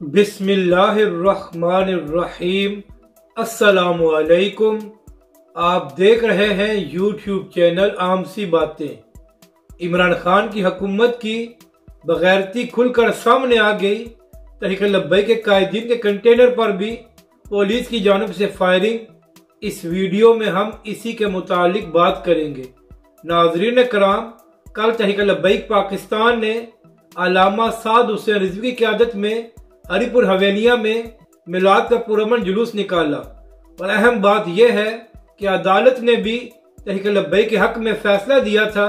बिस्मिल्लाहिर्रहमानिर्रहीम। अस्सलामुअलैकुम। आप देख रहे हैं यूट्यूब चैनल आम सी बातें। इमरान खान की हुकूमत की बगैरती खुलकर सामने आ गई। तहरीक लब्बैक के कायदीन के कंटेनर पर भी पुलिस की जानिब से फायरिंग। इस वीडियो में हम इसी के मुतालिक बात करेंगे। नाजरीन कराम, कल तहरीक लब्बैक पाकिस्तान ने अल्लामा साद हुसैन रिजवी की क़यादत में हरीपुर हवेलिया में मिलाद का पुरअमन जुलूस निकाला। और अहम बात यह है कि अदालत ने भी तहरीक लब्बैक के हक में फैसला दिया था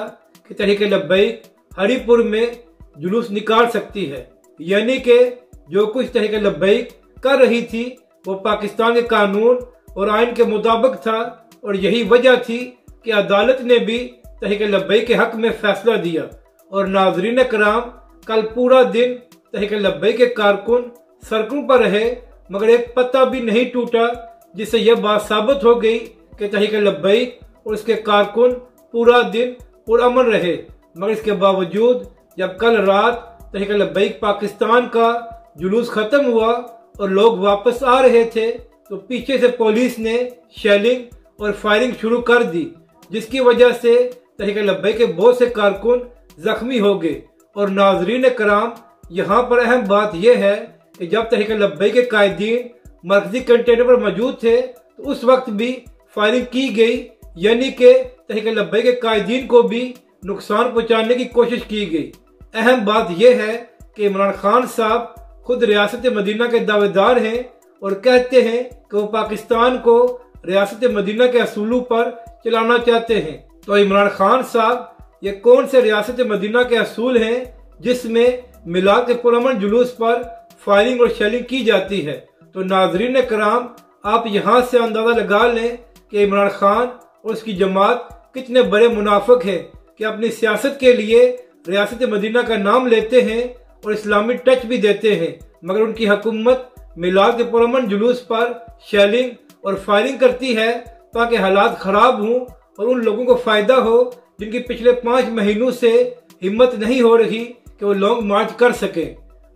कि तहरीक लब्बैक हरीपुर में जुलूस निकाल सकती है, यानी कि जो कुछ तहरीक लब्बैक कर रही थी वो पाकिस्तान के कानून और आइन के मुताबिक था। और यही वजह थी कि अदालत ने भी तहरीक लब्बैक के हक में फैसला दिया। और नाजरीन कराम, कल पूरा दिन तहरीक लब्बैक के कारकुन सड़कों पर रहे, मगर एक पत्ता भी नहीं टूटा, जिससे यह बात साबित हो गई कि तहरीक लब्बैक और उसके कारकुन पूरा दिन पुरअमन रहे। मगर इसके बावजूद जब कल रात तहरीक लब्बैक पाकिस्तान का जुलूस खत्म हुआ और लोग वापस आ रहे थे, तो पीछे से पुलिस ने शेलिंग और फायरिंग शुरू कर दी, जिसकी वजह से तहरीक लब्बैक के बहुत से कारकुन जख्मी हो गए। और नाजरीन कराम, यहाँ पर अहम बात यह है कि जब तहरीक लब्बैक के कायदीन मरकजी कंटेनर पर मौजूद थे तो उस वक्त भी फायरिंग की गई, यानी कि तहरीक लब्बैक के कायदीन को भी नुकसान पहुँचाने की कोशिश की गई। अहम बात यह है कि इमरान खान साहब खुद रियासत मदीना के दावेदार हैं और कहते हैं कि वो पाकिस्तान को रियासत मदीना के असूलों पर चलाना चाहते हैं। तो इमरान खान साहब, ये कौन से रियासत मदीना के असूल हैं जिसमें मिलाद के पुरअमन जुलूस पर फायरिंग और शेलिंग की जाती है? तो नाजरीन कराम, आप यहाँ से अंदाजा लगा लें कि इमरान खान और उसकी जमात कितने बड़े मुनाफिक हैं कि अपनी सियासत के लिए रियासत मदीना का नाम लेते हैं और इस्लामी टच भी देते हैं, मगर उनकी हुकूमत मिलाद के पुरअमन जुलूस पर शेलिंग और फायरिंग करती है ताकि हालात खराब हों और उन लोगों को फायदा हो जिनकी पिछले 5 महीनों से हिम्मत नहीं हो रही कि वो लॉन्ग मार्च कर सके।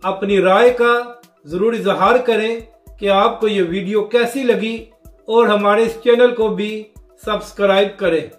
अपनी राय का जरूर इजहार करें कि आपको ये वीडियो कैसी लगी और हमारे इस चैनल को भी सब्सक्राइब करें।